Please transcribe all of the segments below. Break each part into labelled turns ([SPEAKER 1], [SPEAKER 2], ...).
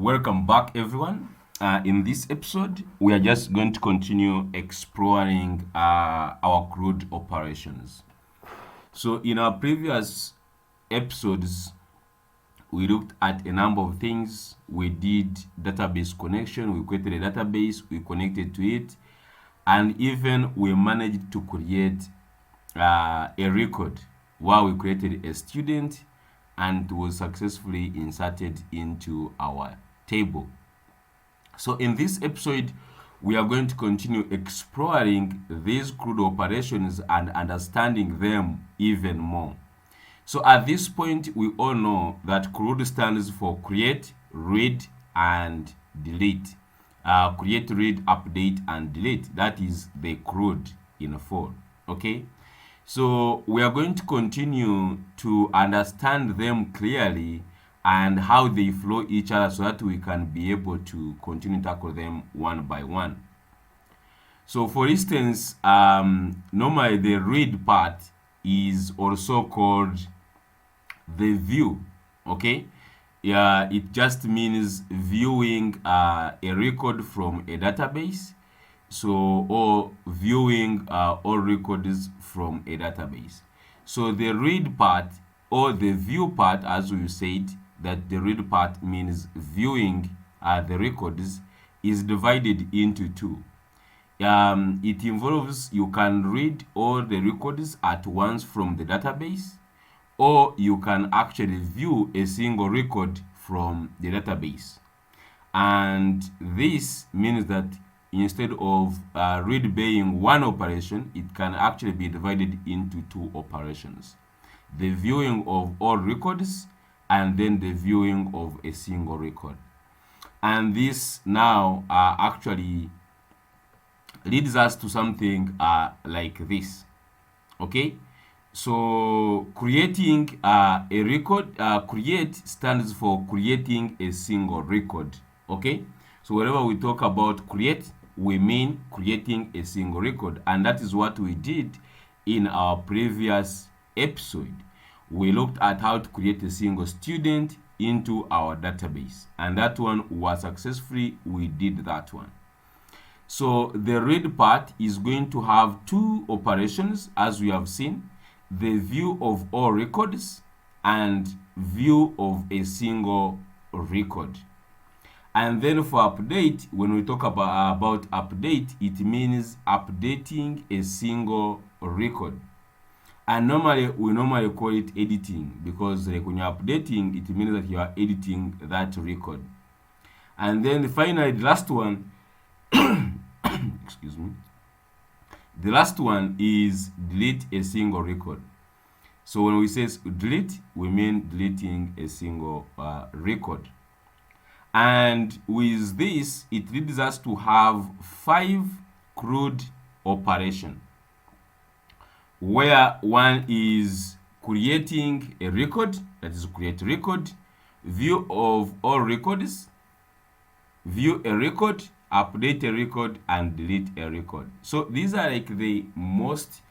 [SPEAKER 1] Welcome back, everyone. In this episode, we are just going to continue exploring our CRUD operations. So in our previous episodes, we looked at a number of things. We did database connection, we created a database, we connected to it, and even we managed to create a record where we created a student and was successfully inserted into our table. So in this episode, we are going to continue exploring these CRUD operations and understanding them even more. So at this point, we all know that CRUD stands for create, read, and delete. Create, read, update, and delete. That is the CRUD in full. Okay? So we are going to continue to understand them clearly and how they flow each other so that we can be able to continue to tackle them one by one. So for instance, normally the read part is also called the view. Okay? Yeah, it just means viewing a record from a database. So, or viewing all records from a database. So the read part or the view part, as we said, that the read part means viewing the records, is divided into two. It involves you can read all the records at once from the database, or you can actually view a single record from the database. And this means that instead of read being one operation, it can actually be divided into two operations. The viewing of all records and then the viewing of a single record. And this now actually leads us to something like this. Okay? So creating a record, create stands for creating a single record. Okay? So whenever we talk about create, we mean creating a single record, and that is what we did in our previous episode. We looked at how to create a single student into our database, and that one was successfully, we did that one. So the read part is going to have two operations, as we have seen: the view of all records and view of a single record. And then for update, when we talk about update, it means updating a single record. And we normally call it editing, because like when you're updating, it means that you are editing that record. And then finally, the last one, excuse me, the last one is delete a single record. So when we say delete, we mean deleting a single record. And with this, it leads us to have 5 CRUD operations, where one is creating a record, that is create record, view of all records, view a record, update a record, and delete a record. So these are like the most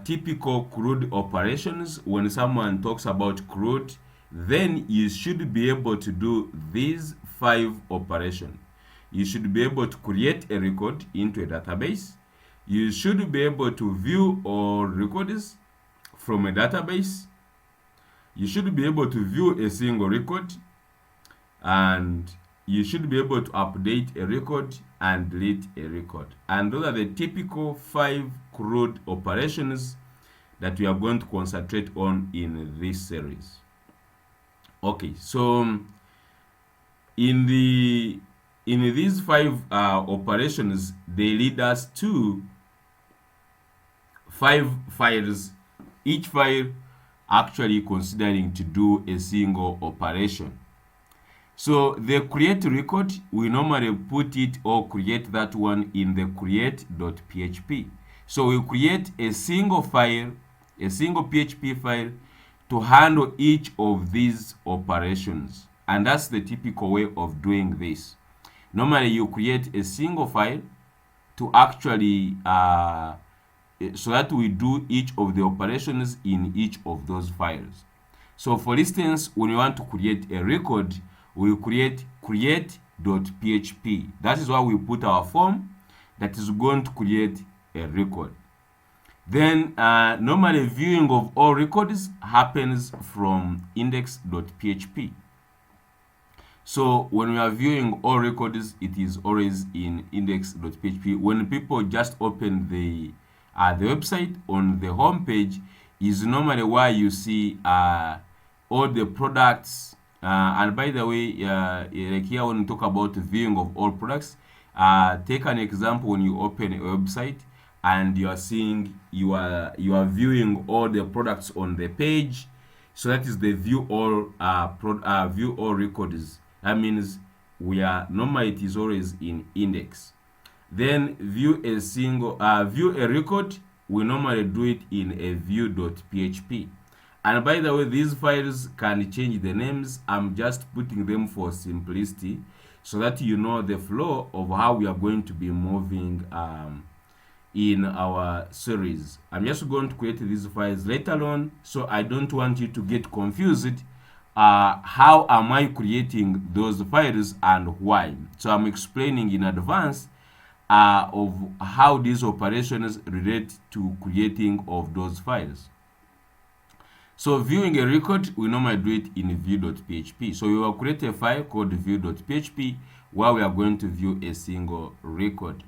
[SPEAKER 1] typical CRUD operations. When someone talks about CRUD, then you should be able to do these 5 operations. You should be able to create a record into a database. You should be able to view all records from a database. You should be able to view a single record. And you should be able to update a record and delete a record. And those are the typical 5 CRUD operations that we are going to concentrate on in this series. Okay, so in these 5 operations, they lead us to 5 files, each file actually considering to do a single operation. So the create record, we normally put it or create that one in the create.php. So we create a single file, a single PHP file, to handle each of these operations. And that's the typical way of doing this. Normally you create a single file to actually so that we do each of the operations in each of those files. So for instance, when you want to create a record, we will create create.php. That is why we put our form that is going to create a record. Then normally viewing of all records happens from index.php. So when we are viewing all records, it is always in index.php. When people just open the website, on the home page is normally where you see all the products. And by the way, like here when we talk about viewing of all products, take an example when you open a website and you are seeing you are viewing all the products on the page. So that is the view all view all records. That means we are normally it is always in index. Then view a record, we normally do it in a view.php. And by the way, these files can change the names. I'm just putting them for simplicity so that you know the flow of how we are going to be moving in our series. I'm just going to create these files later on, so I don't want you to get confused. How am I creating those files and why? So I'm explaining in advance of how these operations relate to creating of those files. So viewing a record, we normally do it in view.php. So we will create a file called view.php where we are going to view a single record.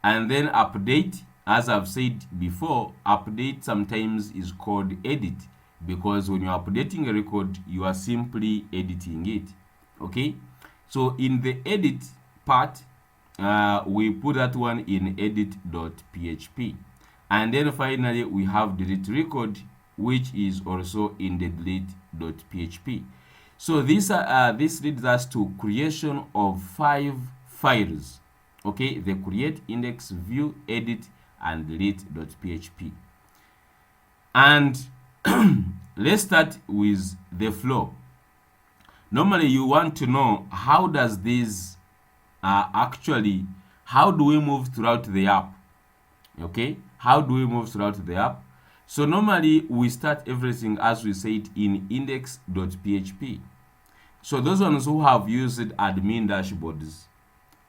[SPEAKER 1] And then update, as I've said before, update sometimes is called edit, because when you're updating a record, you are simply editing it. Okay, so in the edit part, we put that one in edit.php. And then finally we have delete record, which is also in the delete.php. So this leads us to creation of 5 files. Okay, the create, index, view, edit, and delete.php. And let's start with the flow. Normally you want to know how does this actually, how do we move throughout the app? Okay, how do we move throughout the app? So normally we start everything, as we said, in index.php. So those ones who have used admin dashboards,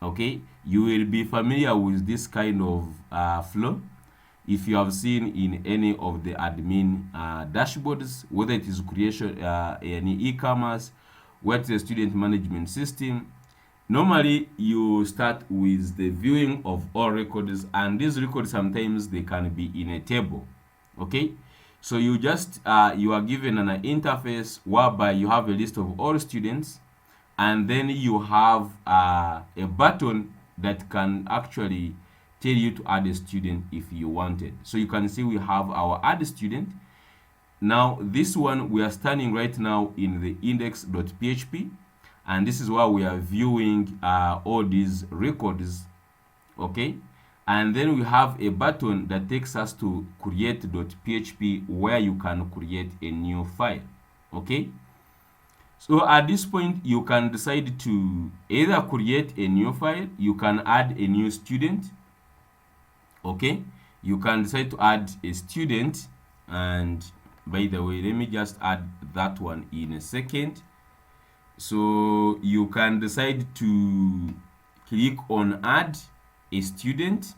[SPEAKER 1] okay, you will be familiar with this kind of flow. If you have seen in any of the admin dashboards, whether it is creation, any e-commerce, whether it's a student management system, normally you start with the viewing of all records, and these records sometimes they can be in a table. Okay, so you just you are given an interface whereby you have a list of all students, and then you have a button that can actually tell you to add a student if you wanted. So you can see we have our add student. Now this one, we are standing right now in the index.php, and this is why we are viewing all these records. Okay, and then we have a button that takes us to create.php, where you can create a new file. Okay, so at this point you can decide to either create a new file, you can add a new student. Okay, you can decide to add a student, and by the way, let me just add that one in a second. So you can decide to click on add a student.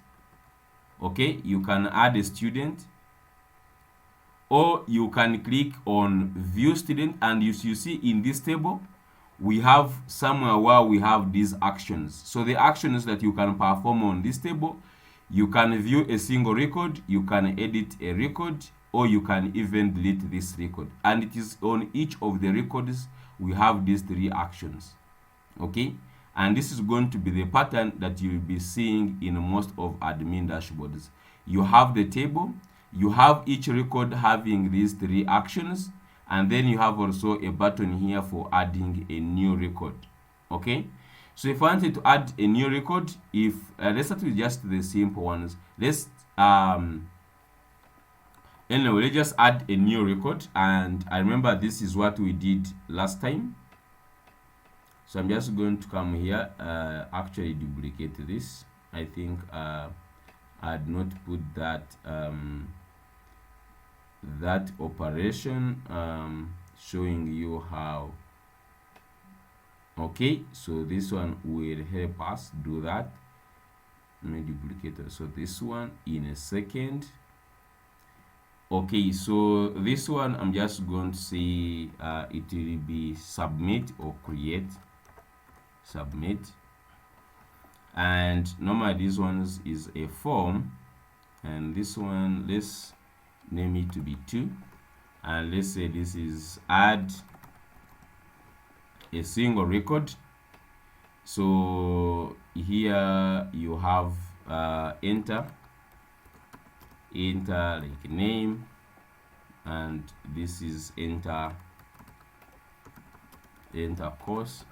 [SPEAKER 1] Okay, you can add a student, or you can click on view student, and you see in this table we have somewhere where we have these actions. So the actions that you can perform on this table, you can view a single record, you can edit a record, or you can even delete this record. And it is on each of the records we have these 3 actions. Okay, and this is going to be the pattern that you will be seeing in most of admin dashboards. You have the table, you have each record having these 3 actions, and then you have also a button here for adding a new record. Okay, so if I wanted to add a new record, if let's start with just the simple ones. Let's anyway, let's just add a new record, and I remember this is what we did last time. So I'm just going to come here, actually duplicate this. I think I'd not put that that operation, showing you how Okay, so this one will help us do that. Let me duplicate also this one in a second. Okay, so this one I'm just going to say it will be submit or create. Submit. And normally this one is a form, and this one, let's name it to be 2, and let's say this is add a single record. So here you have enter like name, and this is enter course.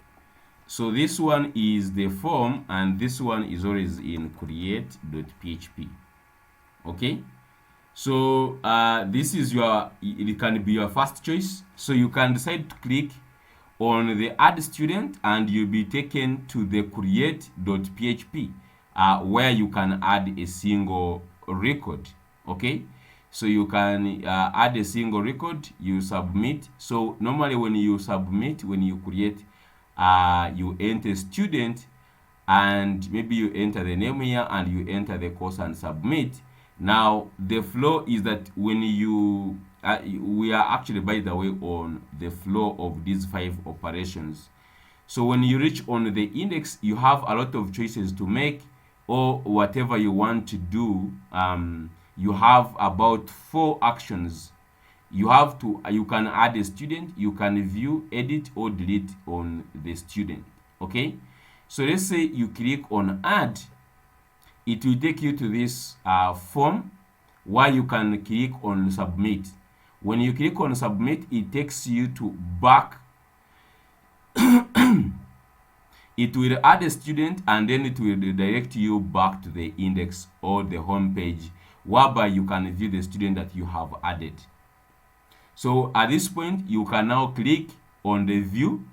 [SPEAKER 1] So this one is the form, and this one is always in create.php. Okay, so this is your, it can be your first choice. So you can decide to click on the add student, and you'll be taken to the create.php where you can add a single record. Okay, so you can add a single record, you submit. So normally when you submit, when you create, you enter student, and maybe you enter the name here and you enter the course and submit. Now the flow is that when you we are actually, by the way, on the flow of these 5 operations. So when you reach on the index, you have a lot of choices to make, or whatever you want to do. You have about 4 actions. You have to, you can add a student, you can view, edit, or delete on the student. Okay, so let's say you click on add, it will take you to this form where you can click on submit. When you click on submit, it takes you to back. It will add a student, and then it will direct you back to the index or the home page, whereby you can view the student that you have added. So at this point, you can now click on the view.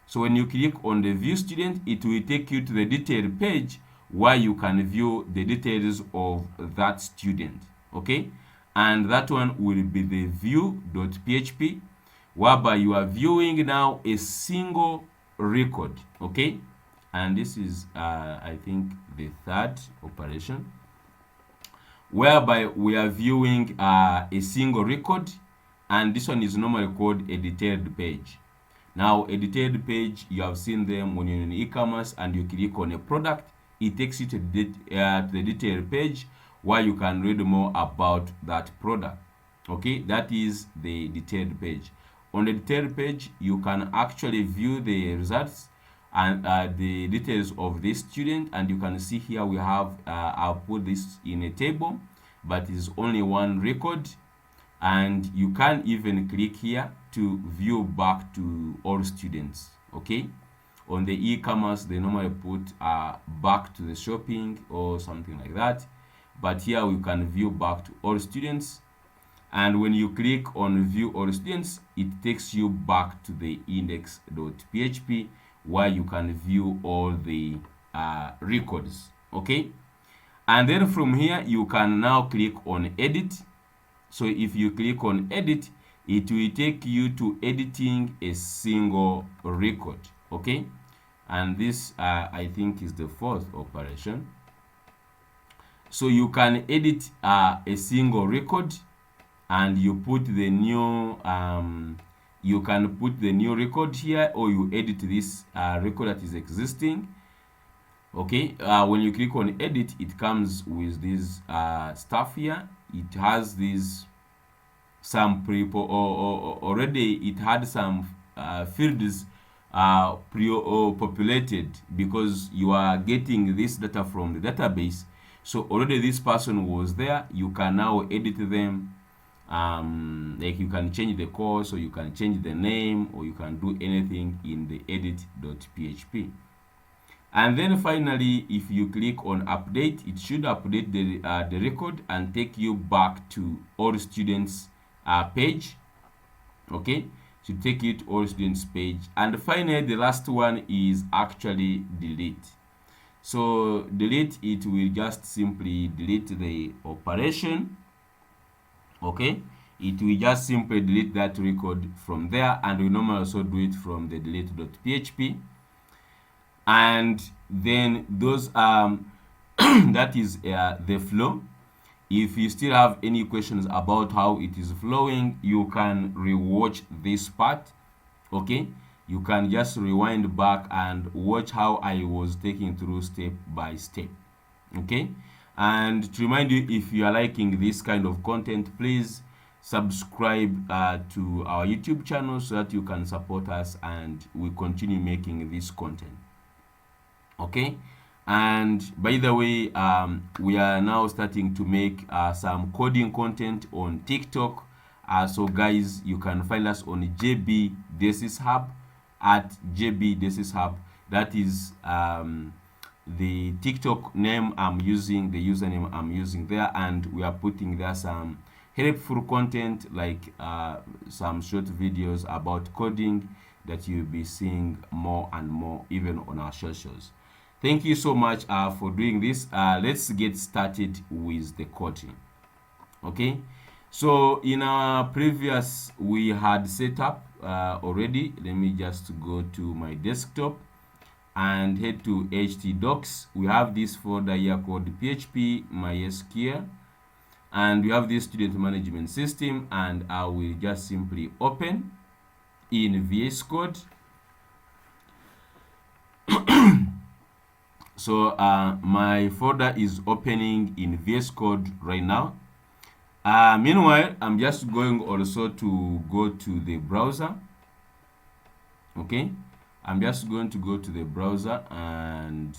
[SPEAKER 1] So when you click on the view student, it will take you to the detailed page where you can view the details of that student. Okay, and that one will be the view.php, whereby you are viewing now a single record. Okay, and this is I think the 3rd operation, whereby we are viewing a single record, and this one is normally called a detailed page. Now a detailed page, you have seen them when you're in e-commerce and you click on a product, it takes you to the detailed page where you can read more about that product. Okay, that is the detailed page. On the detailed page, you can actually view the results and the details of this student, and you can see here we have I'll put this in a table, but it's only one record. And you can even click here to view back to all students. Okay, on the e-commerce they normally put back to the shopping or something like that, but here we can view back to all students. And when you click on view all students, it takes you back to the index.php where you can view all the records. Okay, and then from here you can now click on edit. So if you click on edit, it will take you to editing a single record. Okay, and this I think is the 4th operation. So you can edit a single record, and you put the new you can put the new record here, or you edit this record that is existing. Okay, when you click on edit, it comes with this stuff here. It has these some already it had some fields populated, because you are getting this data from the database. So already this person was there. You can now edit them. Like you can change the course, or you can change the name, or you can do anything in the edit.php. And then finally, if you click on update, it should update the record and take you back to all students page. Okay, to take you to all students page. And finally, the last one is actually delete. So delete, it will just simply delete the operation. Okay, it will just simply delete that record from there, and we normally also do it from the delete.php. and then those that is the flow. If you still have any questions about how it is flowing, you can rewatch this part. Okay, you can just rewind back and watch how I was taking through step by step. Okay, and to remind you, if you are liking this kind of content, please subscribe to our YouTube channel so that you can support us and we continue making this content. Okay, and by the way, we are now starting to make some coding content on TikTok. So guys, you can find us on JB Desis Hub, at JB Desis Hub. That is the TikTok name I'm using, the username I'm using there, and we are putting there some helpful content like some short videos about coding that you'll be seeing more and more even on our socials. Thank you so much for doing this. Let's get started with the coding. Okay, so in our previous we had set up already. Let me just go to my desktop and head to htdocs. We have this folder here called php MySql, and we have this student management system, and I will just simply open in VS Code. So my folder is opening in VS Code right now. Meanwhile, I'm just going also to go to the browser. Okay, I'm just going to go to the browser, and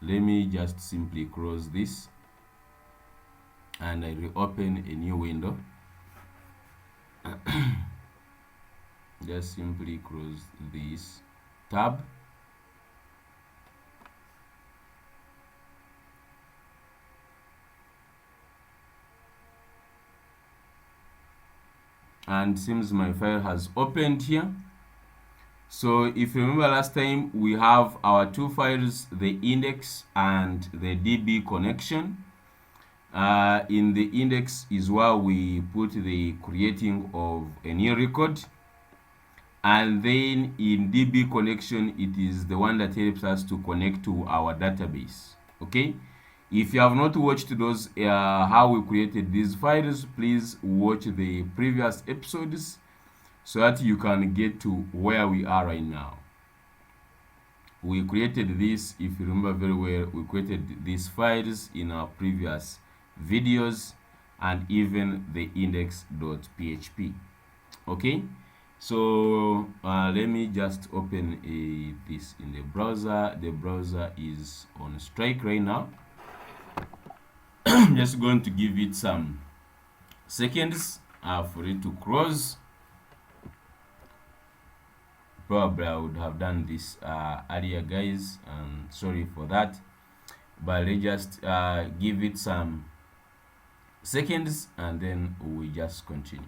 [SPEAKER 1] let me just simply close this and I reopen a new window. Just simply close this tab. And seems my file has opened here. So if you remember last time, we have our two files, the index and the DB connection. In the index is where we put the creating of a new record, and then in DB connection it is the one that helps us to connect to our database. Okay, if you have not watched those how we created these files, please watch the previous episodes so that you can get to where we are right now. We created this, if you remember very well, we created these files in our previous videos, and even the index.php. Okay, so let me just open this in the browser. The browser is on strike right now. I'm just going to give it some seconds for it to close. Probably I would have done this earlier, guys, sorry for that, but let's just give it some seconds and then we just continue.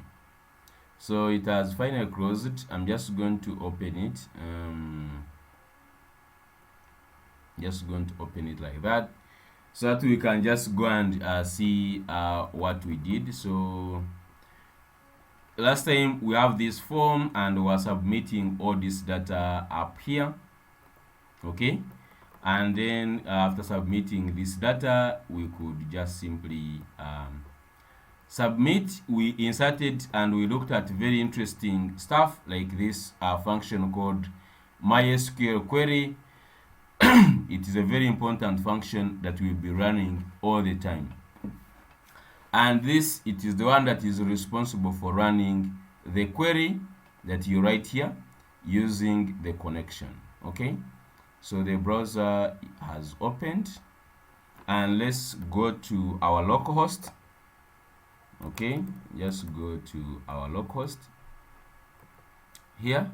[SPEAKER 1] So it has finally closed. I'm just going to open it, just going to open it like that so that we can just go and see what we did. So last time we have this form and we're submitting all this data up here. Okay, and then after submitting this data, we could just simply submit. We inserted and we looked at very interesting stuff like this function called MySql query. It is a very important function that we'll be running all the time, and this, it is the one that is responsible for running the query that you write here using the connection. Okay, so the browser has opened, and let's go to our localhost. Okay, just go to our localhost here,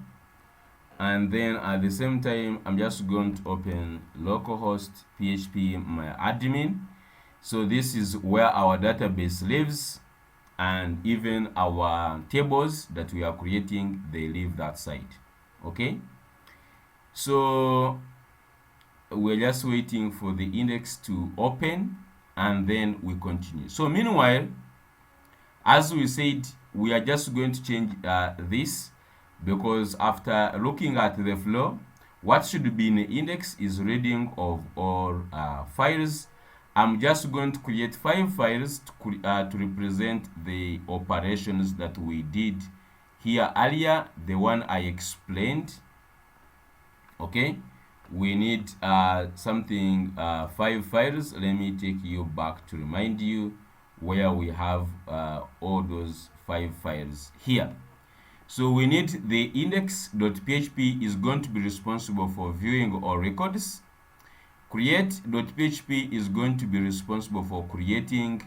[SPEAKER 1] and then at the same time I'm just going to open localhost php myadmin. So this is where our database lives, and even our tables that we are creating, they live that side. Okay, so we're just waiting for the index to open and then we continue. So meanwhile, as we said, we are just going to change this, because after looking at the flow, What should be in the index is reading of all files. I'm just going to create 5 files to represent the operations that we did here earlier, the one I explained. Okay, we need 5 files. Let me take you back to remind you where we have all those 5 files here. So we need the index.php is going to be responsible for viewing all records. Create.php is going to be responsible for creating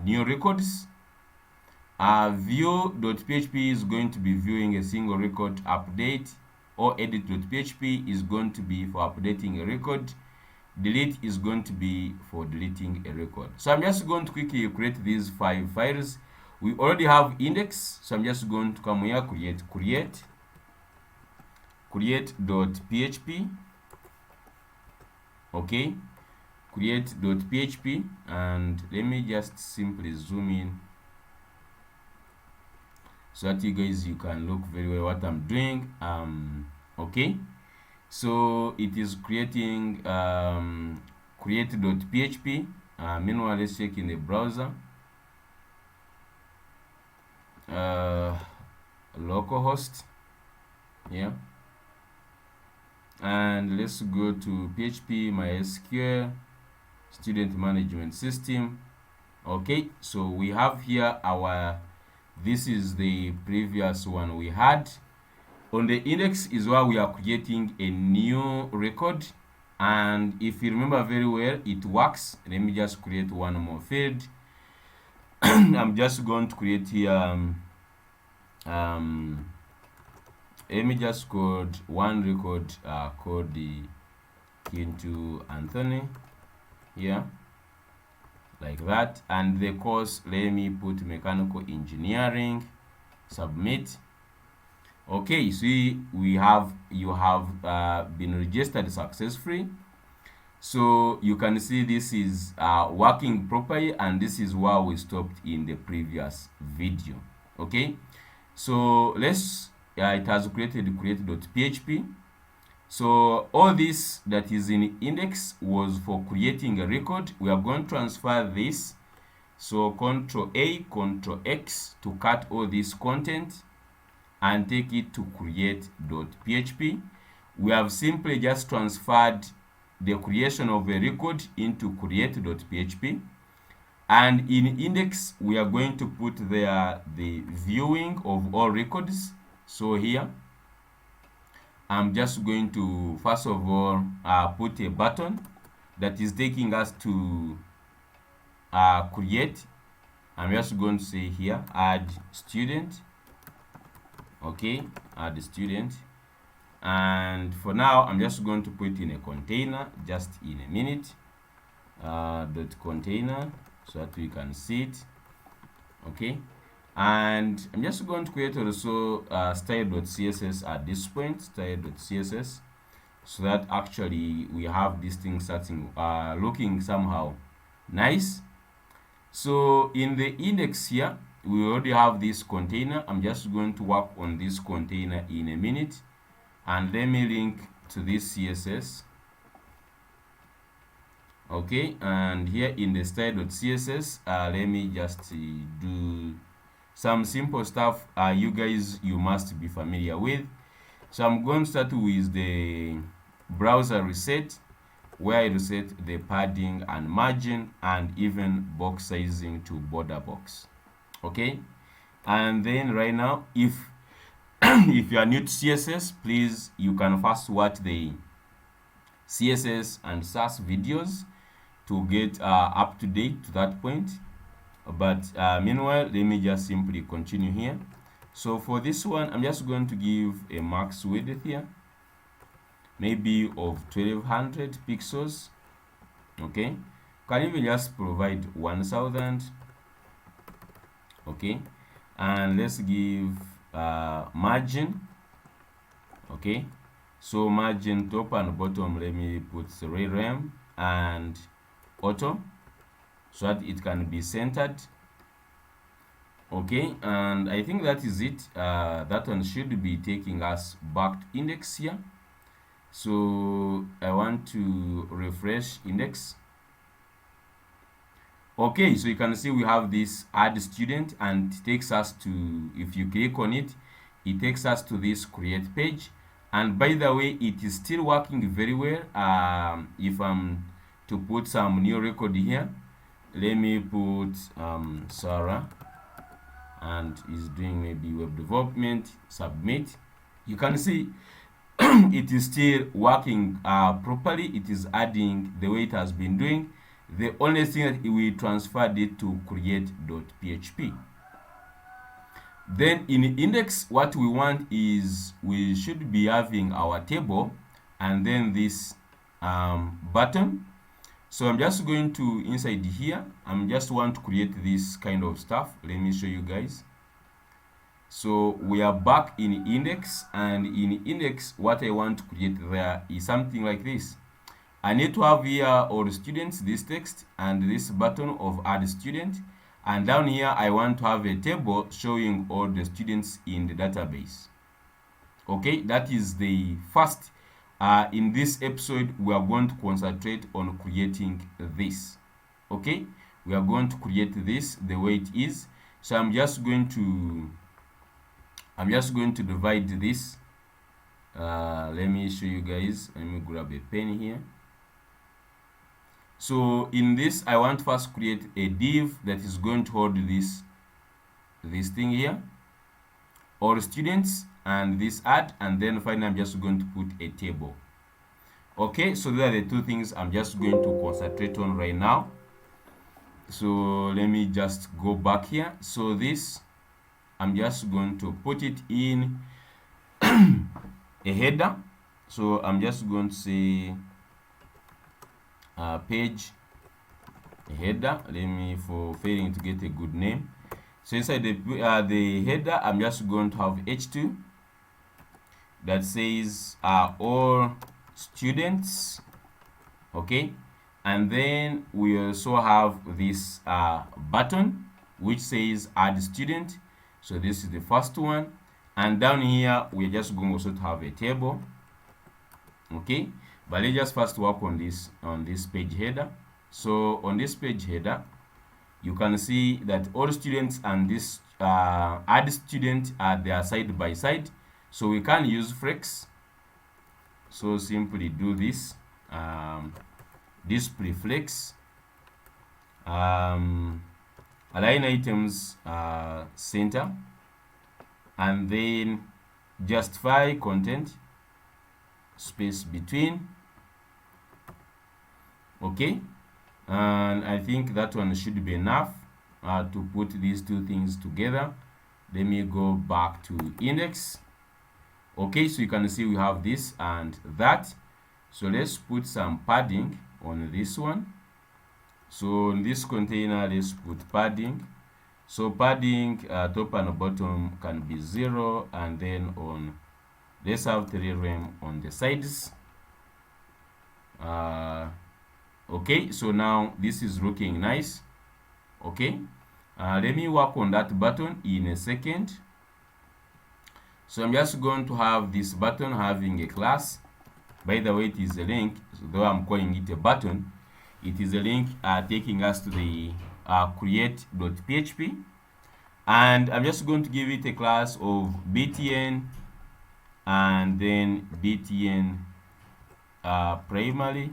[SPEAKER 1] new records. View.php is going to be viewing a single record update, or edit.php is going to be for updating a record. Delete is going to be for deleting a record. So I'm just going to quickly create these 5 files. We already have index, so I'm just going to come here, create.php. Okay, create.php, and let me just simply zoom in so that you can look very well what I'm doing. Okay, so it is creating create.php. Meanwhile, let's check in the browser. Localhost, yeah, and let's go to PHP MySql student management system. Okay, so we have here this is the previous one we had. On the index is where we are creating a new record, and if you remember very well, it works. Let me just create one more field. I'm just going to create here let me just code one record called the into Anthony here, like that, and the course, let me put mechanical engineering, submit. Okay, see, you have been registered successfully. So you can see this is working properly, and this is where we stopped in the previous video. Okay, so let's it has created create.php. So all this that is in index was for creating a record. We are going to transfer this, so Ctrl A, Ctrl X to cut all this content and take it to create.php. We have simply just transferred the creation of a record into create.php, and in index we are going to put there the viewing of all records. So here I'm just going to first of all put a button that is taking us to create. I'm just going to say here add student. Okay, add student, and for now I'm just going to put in a container just in a minute, dot container, so that we can see it. Okay, and I'm just going to create also style.css at this point, style.css, so that actually we have this thing starting looking somehow nice. So in the index here we already have this container. I'm just going to work on this container in a minute, and let me link to this CSS. Okay, and here in the style.css let me just do some simple stuff you must be familiar with. So I'm going to start with the browser reset, where I reset the padding and margin and even box sizing to border box. Okay, and then right now, if if you are new to CSS, please, you can first watch the CSS and SAS videos to get up to date to that point. But meanwhile, let me just simply continue here. So for this one, I'm just going to give a max width here, maybe of 1200 pixels. Okay, can even just provide 1000. Okay, and let's give margin. Okay, so margin top and bottom, let me put 3 rem and auto, so that it can be centered. Okay, and I think that is it. That one should be taking us back to index here. So I want to refresh index. Okay, so you can see we have this add student, and it takes us to, if you click on it, it takes us to this create page. And by the way, it is still working very well. If I'm to put some new record here, let me put Sarah, and is doing maybe web development, submit. You can see it is still working properly. It is adding the way it has been doing. The only thing that we transferred it to create.php. Then in index, what we want is we should be having our table and then this button. So I'm just going to inside here, I'm just want to create this kind of stuff. Let me show you guys. So we are back in index, and in index what I want to create there is something like this. I need to have here all students, this text, and this button of add student, and down here I want to have a table showing all the students in the database. Okay, that is the first. In this episode we are going to concentrate on creating this. Okay, we are going to create this the way it is. So I'm just going to divide this. Let me show you guys. Let me grab a pen here. So in this, I want to first create a div that is going to hold this thing here, all students, and this add, and then finally I'm just going to put a table. Okay, so these are the two things I'm just going to concentrate on right now. So let me just go back here. So this, I'm just going to put it in a header. So I'm just going to say page header. Let me, for failing to get a good name. So inside the header, I'm just going to have h2 that says all students. Okay, and then we also have this button which says add student. So this is the first one, and down here we're just going also to have a table. Okay, but let's just first work on this page header. So on this page header, you can see that all students and this add student are there side by side. So we can use flex. So simply do this display flex, align items center, and then justify content space between. Okay, and I think that one should be enough to put these two things together. Let me go back to index. Okay, so you can see we have this and that. So let's put some padding on this one. So in this container, let's put padding. So padding top and bottom can be 0, and then on, let's have 3 rem on the sides. Okay, so now this is looking nice. Okay, let me work on that button in a second. So I'm just going to have this button having a class. By the way, it is a link, so though I'm calling it a button, it is a link taking us to the create.php, and I'm just going to give it a class of btn, and then btn primary.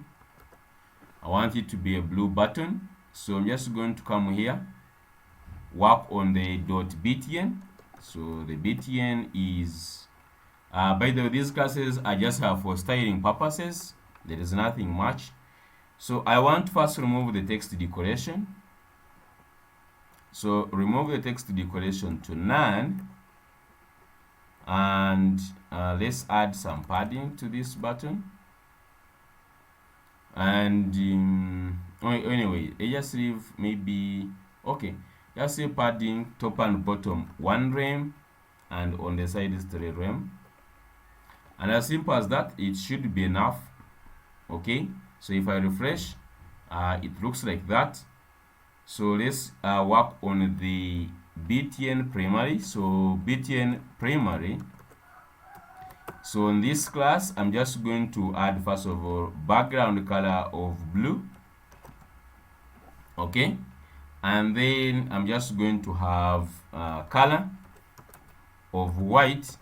[SPEAKER 1] I want it to be a blue button, so I'm just going to come here, work on the .btn. So the btn is by the way, these classes I just have for styling purposes. There is nothing much. So I want to first remove the text decoration. So remove the text decoration to none, and let's add some padding to this button. And anyway, I just leave maybe, okay, just say padding top and bottom 1 rem, and on the side is 3 rem. And as simple as that, it should be enough. Okay, so if I refresh, it looks like that. So let's work on the btn primary. So btn primary So in this class, I'm just going to add first of all background color of blue, okay, and then I'm just going to have color of white,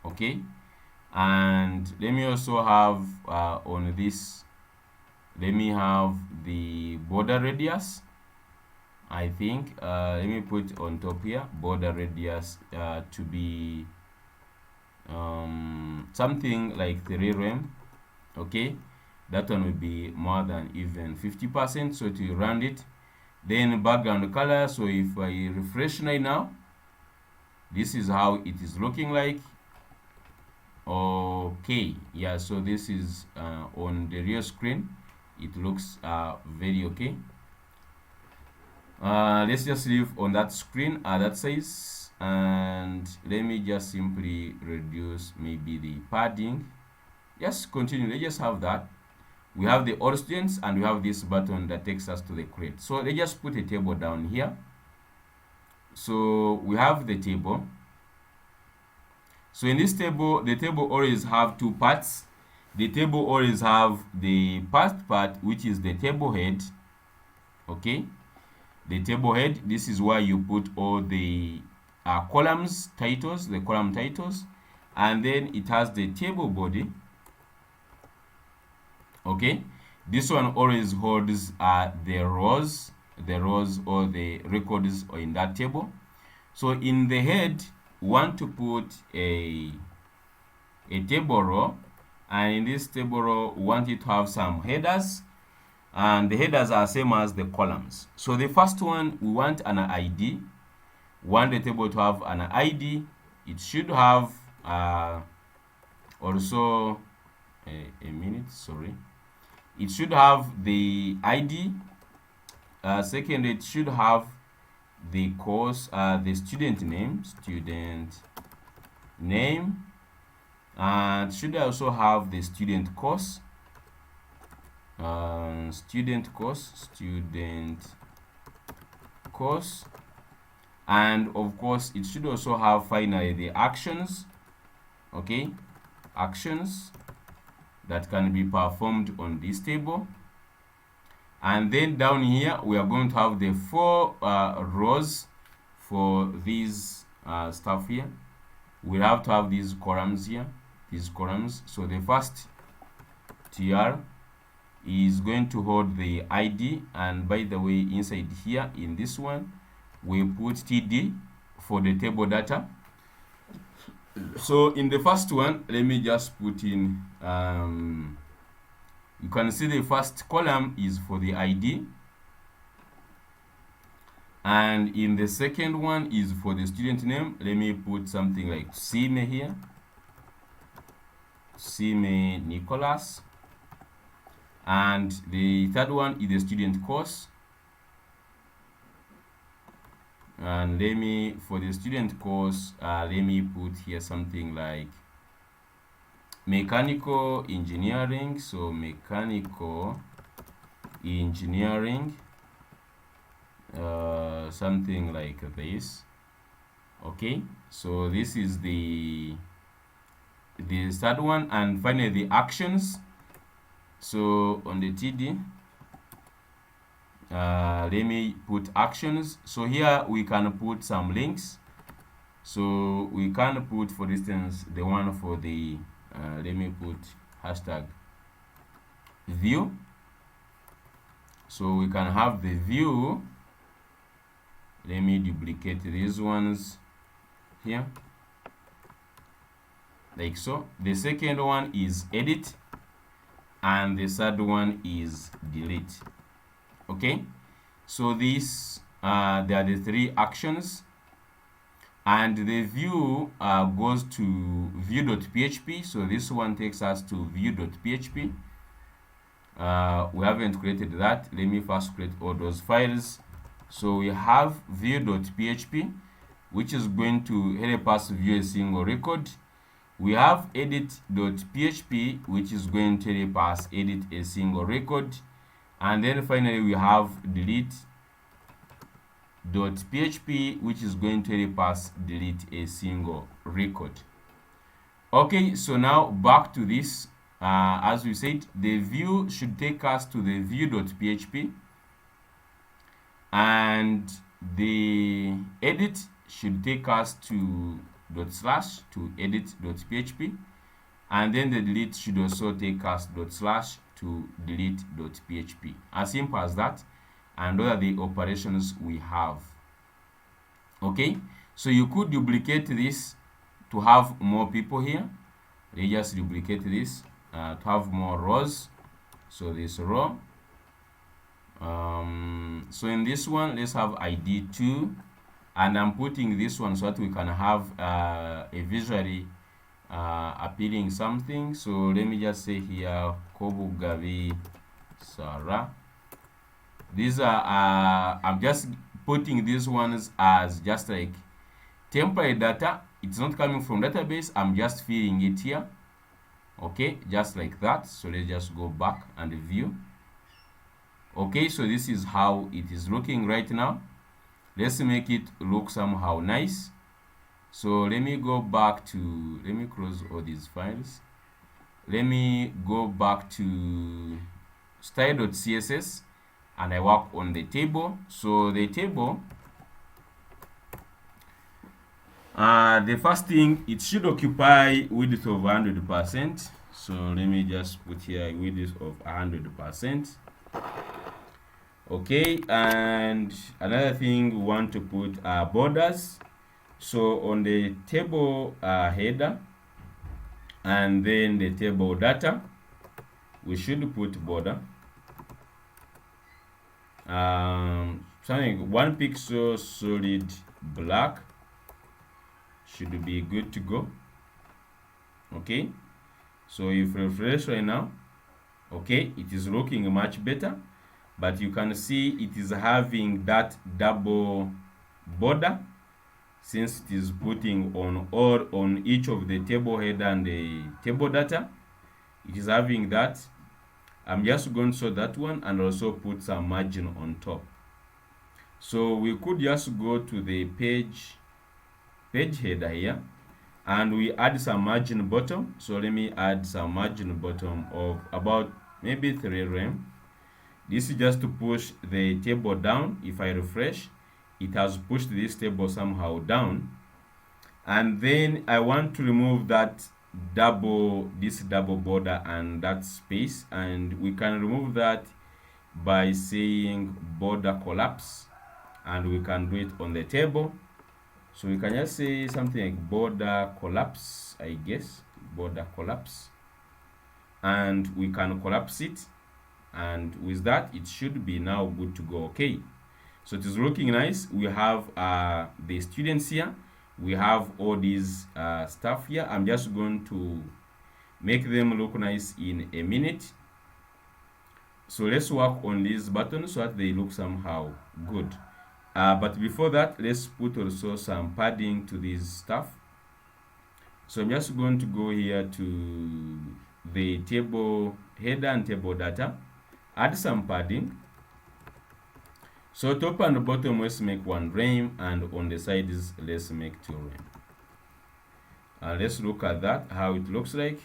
[SPEAKER 1] okay, and let me also have on this, let me have the border radius. I think let me put on top here border radius to be something like 3 rem, okay, that one will be more than even 50%, so to round it. Then background color, so if I refresh right now, this is how it is looking like. Okay, yeah, so this is on the real screen, it looks very okay. Let's just leave on that screen that size, and let me just simply reduce maybe the padding. Yes, continue. Let's just have that. We have the all students and we have this button that takes us to the CRUD. So let's just put a table down here. So we have the table. So in this table, the table always have two parts. The table always have the first part, which is the table head, okay. The table head, this is where you put all the columns titles, the column titles, and then it has the table body, okay. This one always holds the rows or the records in that table. So in the head, we want to put a table row, and in this table row we want it to have some headers, and the headers are same as the columns. So the first one, we want an ID. We want the table to have an ID. It should have also a minute, sorry, it should have the ID. Second, it should have the course, the student name, and should also have the student course, student course, and of course it should also have finally the actions, okay, actions that can be performed on this table. And then down here we are going to have the 4 rows for these stuff here. We have to have these columns here, these columns. So the first tr is going to hold the ID, and by the way, inside here in this one we put td for the table data. So in the first one, let me just put in you can see the first column is for the ID, and in the second one is for the student name. Let me put something like Sime here, Sime Nicholas, and the third one is the student course, and let me, for the student course, let me put here something like mechanical engineering. So mechanical engineering, something like this, okay. So this is the third one, and finally the actions. So on the td, let me put actions. So here we can put some links. So we can put, for instance, the one for the let me put hashtag view. So we can have the view. Let me duplicate these ones here, like so. The second one is edit, and the third one is delete, okay. So these there are the 3 actions, and the view goes to view.php. So this one takes us to view.php. We haven't created that. Let me first create all those files. So we have view.php, which is going to help us view a single record. We have edit.php, which is going to help us edit a single record. And then finally we have delete.php, which is going to help us delete a single record. Okay, so now back to this. As we said, the view should take us to the view.php, and the edit should take us to / to edit.php, and then the delete should also take us / to delete.php. As simple as that, and those are the operations we have. Okay, so you could duplicate this to have more people here. They just duplicate this to have more rows. So this row, so in this one, let's have ID 2, and I'm putting this one so that we can have a visually appealing something. So let me just say here Kobugavi Sarah. These are I'm just putting these ones as just like temporary data. It's not coming from database, I'm just filling it here. Okay, just like that. So let's just go back and view. Okay, so this is how it is looking right now. Let's make it look somehow nice. So let me go back to, let me close all these files. Let me go back to style.css, and I work on the table. So the table, the first thing, it should occupy width of 100%. So let me just put here width of 100%. Okay, and another thing we want to put are borders. So on the table header and then the table data, we should put border. Something 1 pixel solid black should be good to go. Okay, so if you refresh right now, okay, it is looking much better, but you can see it is having that double border since it is putting on each of the table header and the table data. It is having that. I'm just going to show that one and also put some margin on top. So we could just go to the page header here, and we add some margin bottom. So let me add some margin bottom of about maybe 3 rem. This is just to push the table down. If I refresh, it has pushed this table somehow down. And then I want to remove that this double border and that space, and we can remove that by saying border collapse, and we can do it on the table. So we can just say something like border collapse, I guess, border collapse, and we can collapse it, and with that it should be now good to go. Okay, so it is looking nice. We have the students here, we have all these stuff here. I'm just going to make them look nice in a minute. So let's work on these buttons so that they look somehow good. But before that, let's put also some padding to this stuff. So I'm just going to go here to the table header and table data, add some padding. So top and bottom, let's make 1 rem, and on the sides let's make 2 rem. Let's look at that, how it looks like.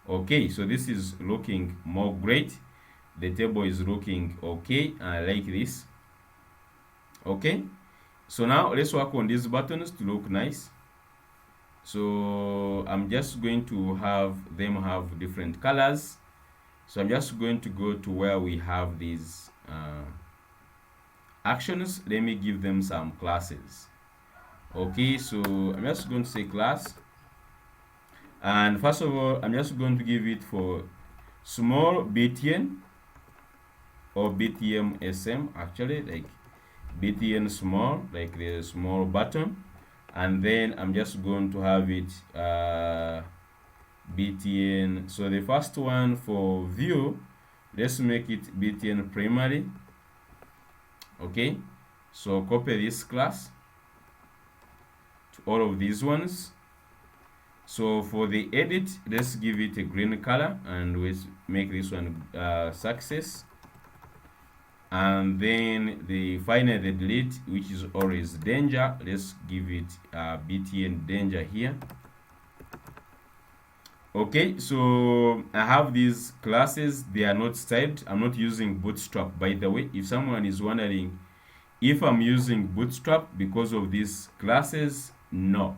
[SPEAKER 1] Okay, so this is looking more great. The table is looking okay. I like this. Okay, so now let's work on these buttons to look nice. So I'm just going to have them have different colors. So I'm just going to go to where we have these actions. Let me give them some classes. Okay, so I'm just going to say class, and first of all, I'm just going to give it for small btn or btm sm, actually, like btn small, like the small button, and then I'm just going to have it btn. So the first one for view, let's make it btn primary. Okay, so copy this class to all of these ones. So for the edit, let's give it a green color, and let's make this one success. And then the final, the delete, which is always danger, let's give it btn danger here. Okay, so I have these classes, they are not styled. I'm not using Bootstrap, by the way. If someone is wondering if I'm using Bootstrap because of these classes, no.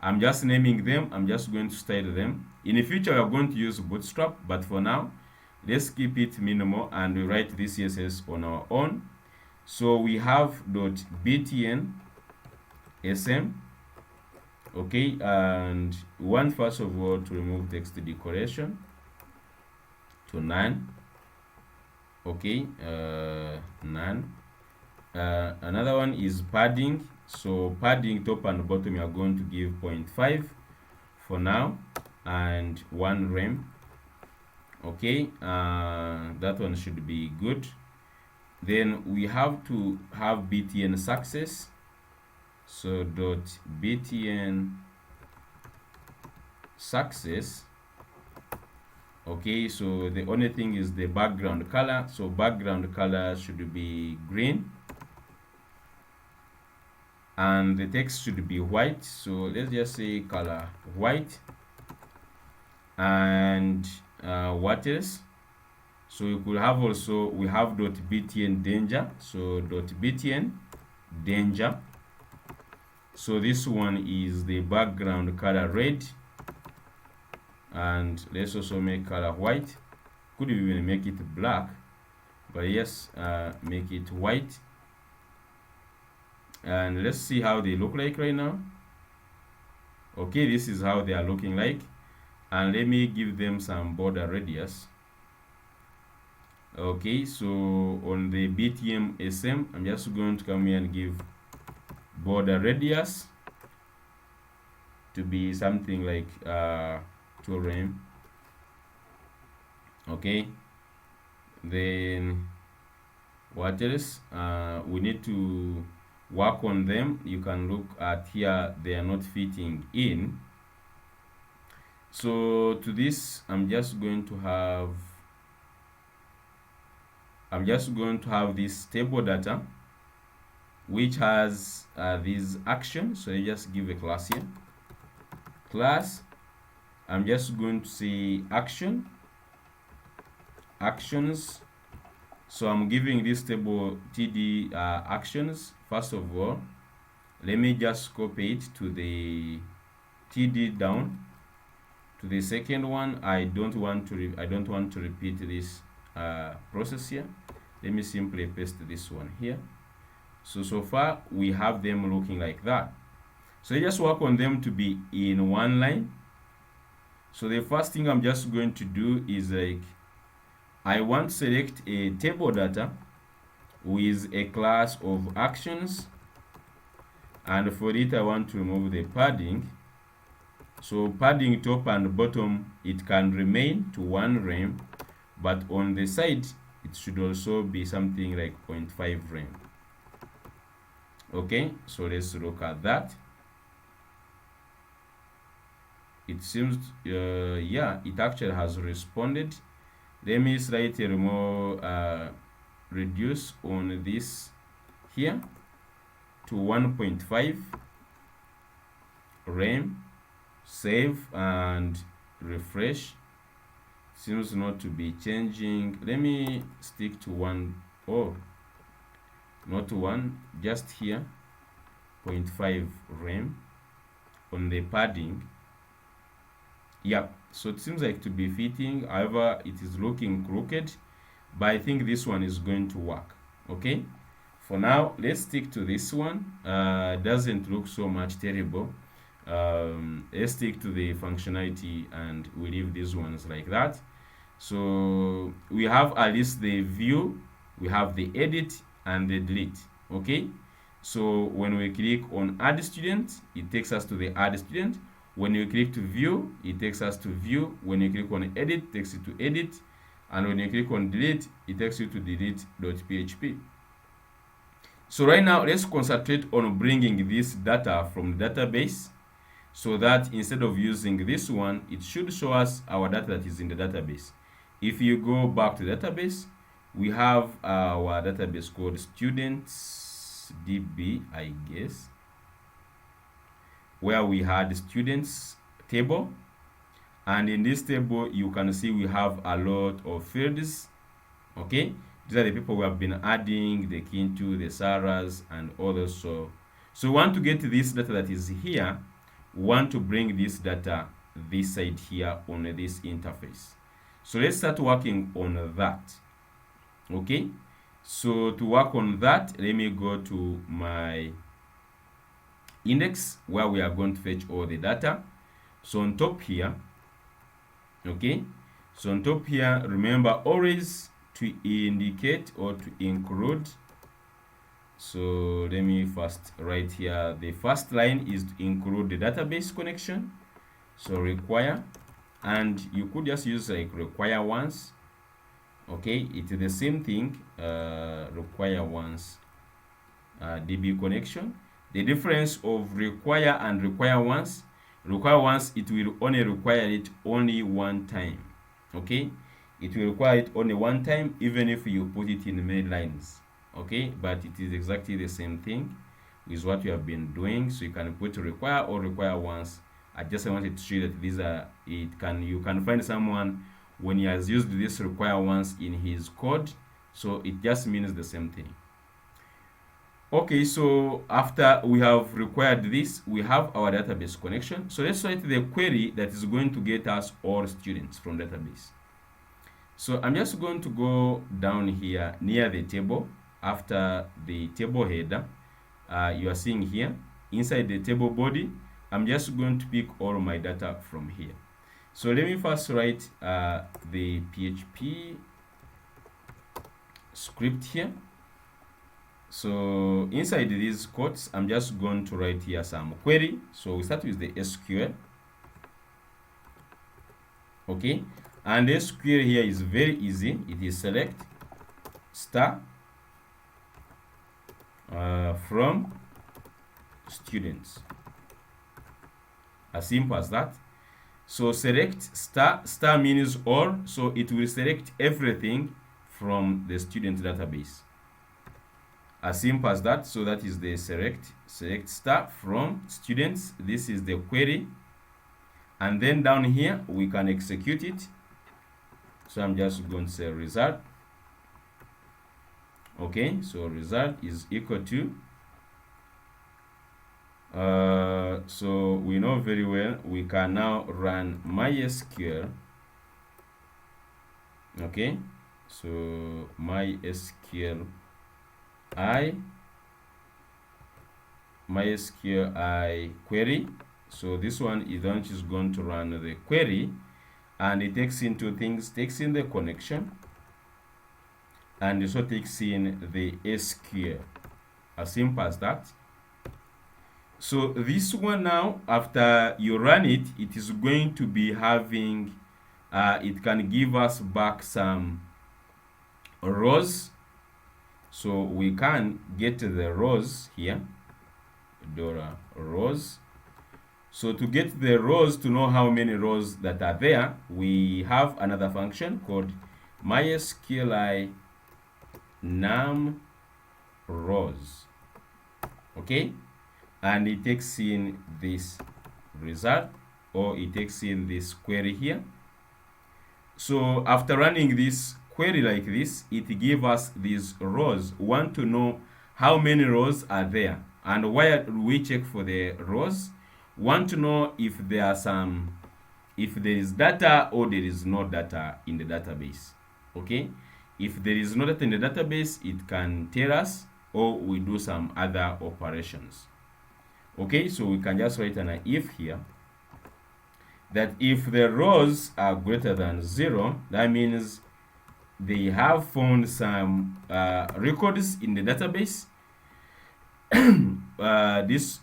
[SPEAKER 1] I'm just naming them, I'm just going to style them. In the future, we are going to use Bootstrap, but for now, let's keep it minimal and we write this CSS on our own. So we have .btn sm, okay, and we want first of all to remove text decoration to none, okay, none. Another one is padding. So padding top and bottom you are going to give 0.5 for now and 1 rem. Okay, that one should be good. Then we have to have btn success. So .btn success. Okay, so the only thing is the background color. So background color should be green and the text should be white. So let's just say color white. And what else? So we could have also, we have .btn danger. So .btn danger. So this one is the background color red, and let's also make color white. Could even make it black, but yes, make it white. And let's see how they look like right now. Okay, this is how they are looking like, and let me give them some border radius. Okay, so on the btm sm, I'm just going to come here and give border radius to be something like 2 rem. Okay, then what else? We need to work on them. You can look at here, they are not fitting in. So to this, I'm just going to have this table data which has these actions. So you just give a class here, class. I'm just going to say actions. So I'm giving this table td actions. First of all, let me just copy it to the td down to the second one. I don't want to repeat this process here. Let me simply paste this one here. So far we have them looking like that. So you just work on them to be in one line. So the first thing I'm just going to do is like, I want to select a table data with a class of actions, and for it I want to remove the padding. So padding top and bottom, it can remain to 1 rem, but on the side it should also be something like 0.5 rem. Okay, so let's look at that. It seems yeah, it actually has responded. Let me slightly more reduce on this here to 1.5 rem. Save and refresh. Seems not to be changing. Let me stick to 1, oh, not 1, just here 0.5 rem on the padding. Yep, so it seems like to be fitting. However, it is looking crooked, but I think this one is going to work. Okay, for now let's stick to this one. Doesn't look so much terrible. Let's stick to the functionality and we leave these ones like that. So we have at least the view, we have the edit and the delete. Okay, so when we click on add student, it takes us to the add student. When you click to view, it takes us to view. When you click on edit, it takes you to edit. And when you click on delete, it takes you to delete.php. So right now, let's concentrate on bringing this data from the database, so that instead of using this one, it should show us our data that is in the database. If you go back to the database, we have our database called students db, I guess, where we had students table, And in this table, you can see we have a lot of fields. Okay, these are the people we have been adding, the Kintu, the Saras, and others. So we want to get this data that is here. We want to bring this data this side here on this interface. So let's start working on that. Okay, so to work on that, let me go to my index where we are going to fetch all the data. So on top here, okay, so on top here, remember always to indicate or to include. So let me first write here, the first line is to include the database connection. So require, and you could just use like require once. Okay, it's the same thing, require once DB connection. The difference of require and require once, it will only require it only one time. Okay, it will require it only one time even if you put it in many lines. Okay, but it is exactly the same thing with what you have been doing. So you can put require or require once. I just wanted to show you that these are, you can find someone when he has used this require once in his code, so it just means the same thing. Okay, so after we have required this, we have our database connection. So let's write the query that is going to get us all students from database. So I'm just going to go down here near the table. After the table header, you are seeing here inside the table body, I'm just going to pick all my data from here. So let me first write the PHP script here. So inside these quotes, I'm just going to write here some query. So we start with the SQL. Okay, and the SQL here is very easy. It is select star from students. As simple as that. So select star means all, so it will select everything from the student database. As simple as that. So that is the select star from students. This is the query, and then down here we can execute it. So I'm just going to say result. Okay, so result is equal to so we know very well we can now run MySql. Okay, so MySql I query. So this one is going to run the query, and it takes in two things, takes in the connection and also takes in the SQL. As simple as that. So this one now, after you run it, it is going to be having, it can give us back some rows. So we can get the rows here, $rows. So to get the rows, to know how many rows that are there, we have another function called MySql num rows. Okay, and it takes in this result, or it takes in this query here. So after running this query like this, it gives us these rows. We want to know how many rows are there, and why do we check for the rows? We want to know if there are some, if there is data or there is no data in the database. Okay, if there is no data in the database, it can tell us, or we do some other operations. Okay, so we can just write an if here, that if the rows are greater than 0, that means they have found some records in the database. This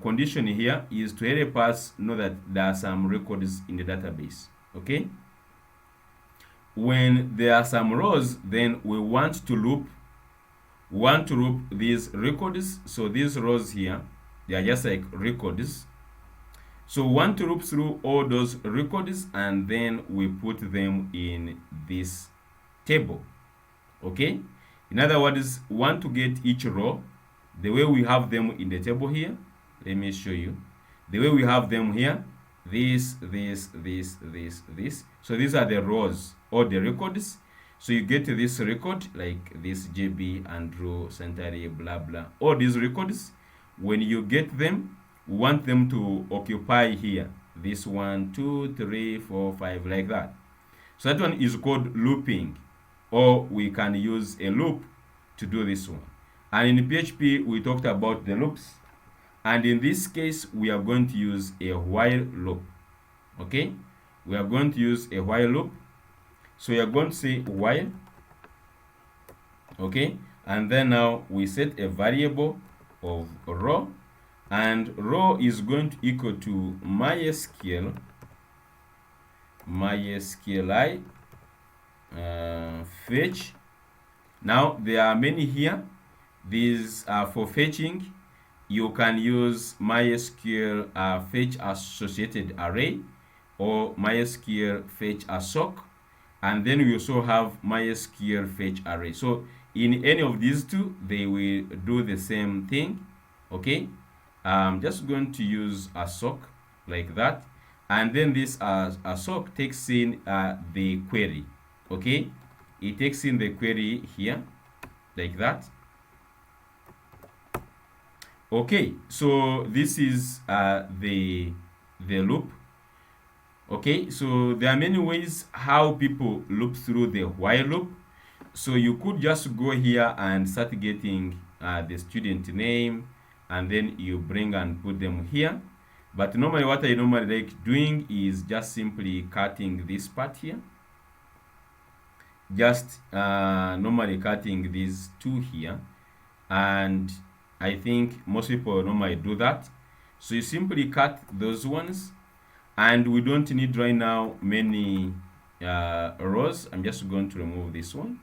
[SPEAKER 1] condition here is to help us know that there are some records in the database. Okay, when there are some rows, then we want to loop these records. So these rows here, they are just like records. So we want to loop through all those records, and then we put them in this table. Okay, in other words, we want to get each row the way we have them in the table here. Let me show you the way we have them here. this, this. So these are the rows or the records. So you get this record like this JB, Andrew, Century, blah blah. All these records, when you get them, we want them to occupy here. This 1, 2, 3, 4, 5, like that. So that one is called looping, or we can use a loop to do this one. And in PHP, we talked about the loops. And in this case, we are going to use a while loop. Okay? We are going to use a while loop. So we are going to say while. Okay? And then now we set a variable of row. And row is going to equal to MySql fetch. Now there are many here. These are for fetching. You can use MySql fetch associated array or MySql fetch assoc, and then we also have MySql fetch array. So in any of these two, they will do the same thing. Okay, I'm just going to use assoc like that, and then this assoc takes in the query. Okay, it takes in the query here like that. Okay, so this is the loop. Okay, so there are many ways how people loop through the while loop. So you could just go here and start getting the student name, and then you bring and put them here. But normally what I normally like doing is just simply cutting this part here. Just normally cutting these two here, and I think most people normally do that. So you simply cut those ones, and we don't need right now many rows. I'm just going to remove this one.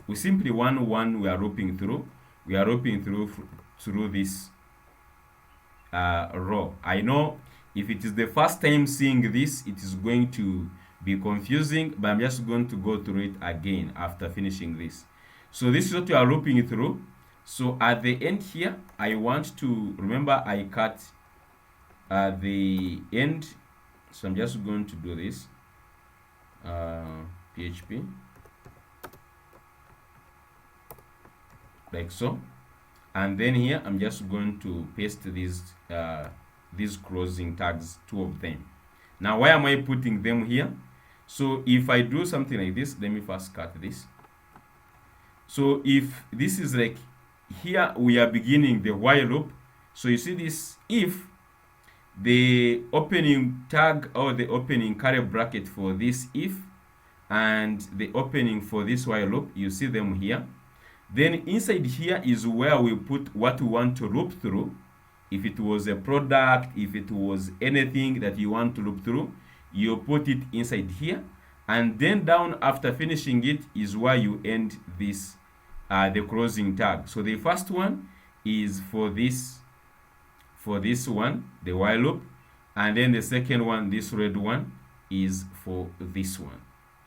[SPEAKER 1] We simply want one we are looping through. We are looping through this row. I know if it is the first time seeing this, it is going to be confusing, but I'm just going to go through it again after finishing this. So this is what you are looping through. So at the end here, I want to remember I cut the end. So I'm just going to do this PHP like so, and then here I'm just going to paste these closing tags, two of them. Now why am I putting them here? So if I do something like this, let me first cut this. So if this is like here, we are beginning the while loop. So you see this, if the opening tag or the opening curly bracket for this if and the opening for this while loop, you see them here. Then inside here is where we put what we want to loop through. If it was a product, if it was anything that you want to loop through, you put it inside here. And then down after finishing it is where you end this the closing tag. So the first one is for this one, the while loop, and then the second one, this red one, is for this one.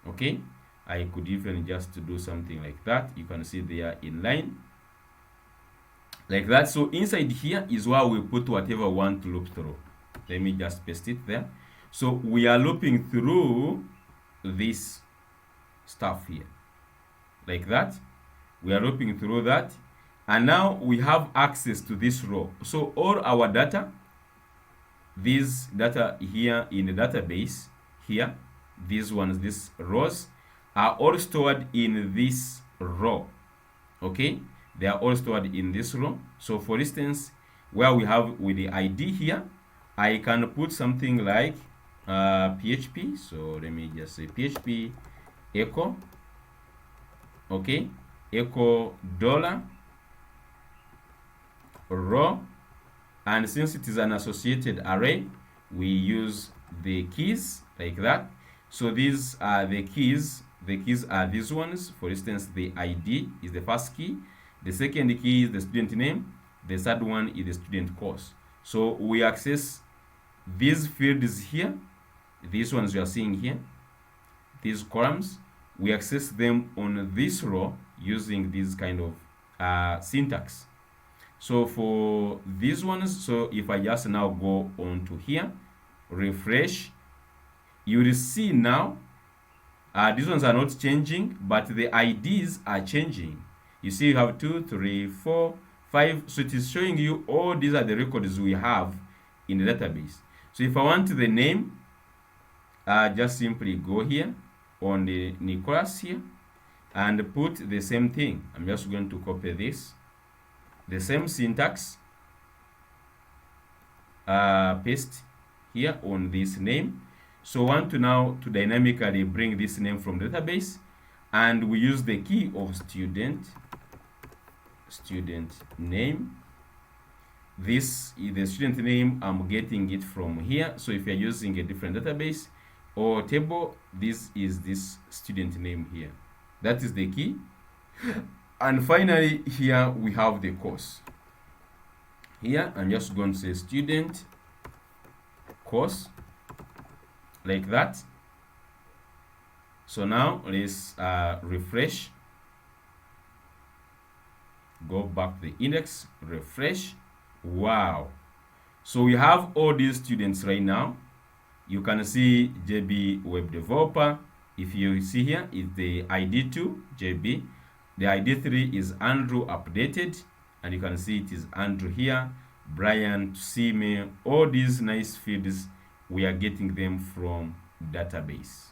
[SPEAKER 1] Okay, I could even just do something like that. You can see they are in line like that. So inside here is where we put whatever we want to loop through. Let me just paste it there. So we are looping through this stuff here like that. We are looping through that, and now we have access to this row. So all our data, these data here in the database here, these ones, these rows, are all stored in this row. Okay, they are all stored in this row. So for instance, where we have with the ID here, I can put something like PHP. So let me just say PHP echo, okay, echo dollar row, and since it is an associated array, we use the keys like that. So these are the keys. The keys are these ones. For instance, the ID is the first key, the second key is the student name, the third one is the student course. So we access these fields here, these ones you are seeing here, these columns, we access them on this row using this kind of syntax. So for these ones, so if I just now go on to here, refresh, you will see now these ones are not changing, but the IDs are changing. You see you have 2, 3, 4, 5. So it is showing you all these are the records we have in the database. So if I want the name, just simply go here on the Nicholas here and put the same thing. I'm just going to copy this, the same syntax, paste here on this name. So I want to now to dynamically bring this name from the database, and we use the key of student name. This is the student name. I'm getting it from here. So if you're using a different database or table, this is this student name here. That is the key. And finally, here we have the course. Here I'm just going to say student course, like that. So now let's refresh, go back to the index, refresh. Wow, so we have all these students right now. You can see JB web developer. If you see here is the ID2 JB, the ID3 is Andrew updated, and you can see it is Andrew here, Brian, Sime, all these nice fields we are getting them from database.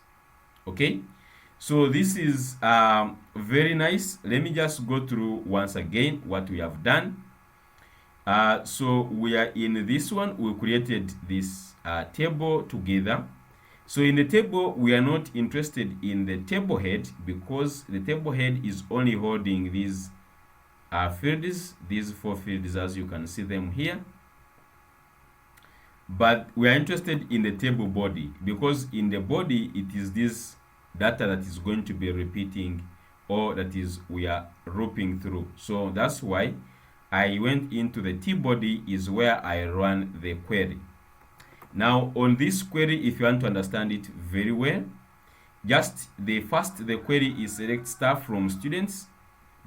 [SPEAKER 1] Okay, so this is very nice. Let me just go through once again what we have done. So we are in this one, we created this table together. So in the table, we are not interested in the table head, because the table head is only holding these fields, these 4 fields as you can see them here. But we are interested in the table body, because in the body it is this data that is going to be repeating, or that is we are looping through. So that's why I went into the T body, is where I run the query. Now on this query, if you want to understand it very well, just the query is select stuff from students.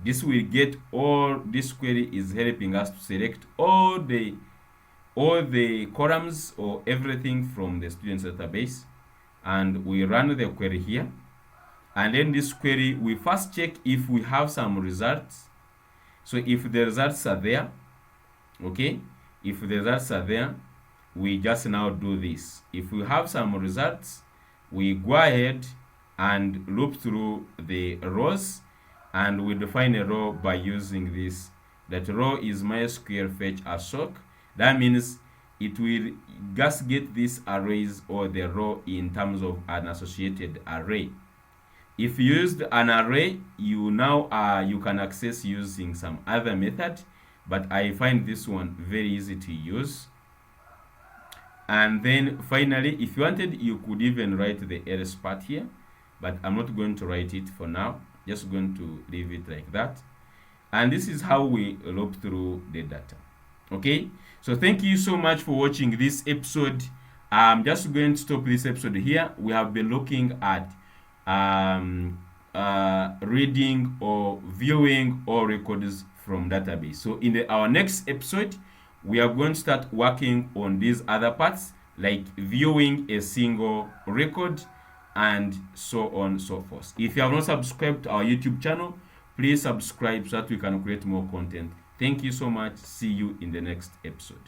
[SPEAKER 1] This will get all, this query is helping us to select all the columns or everything from the students database, and we run the query here. And then this query, we first check if we have some results. So if the results are there, okay, if the results are there, we just now do this. If we have some results, we go ahead and loop through the rows, and we define a row by using this. That row is MySql fetch assoc. That means it will just get these arrays or the row in terms of an associated array. If you used an array, you now you can access using some other method, but I find this one very easy to use. And then finally, if you wanted, you could even write the else part here, but I'm not going to write it for now. Just going to leave it like that. And this is how we loop through the data. Okay, so thank you so much for watching this episode. I'm just going to stop this episode here. We have been looking at reading or viewing all records from database. So in our next episode, we are going to start working on these other parts, like viewing a single record and so on and so forth. If you have not subscribed to our YouTube channel, please subscribe so that we can create more content. Thank you so much. See you in the next episode.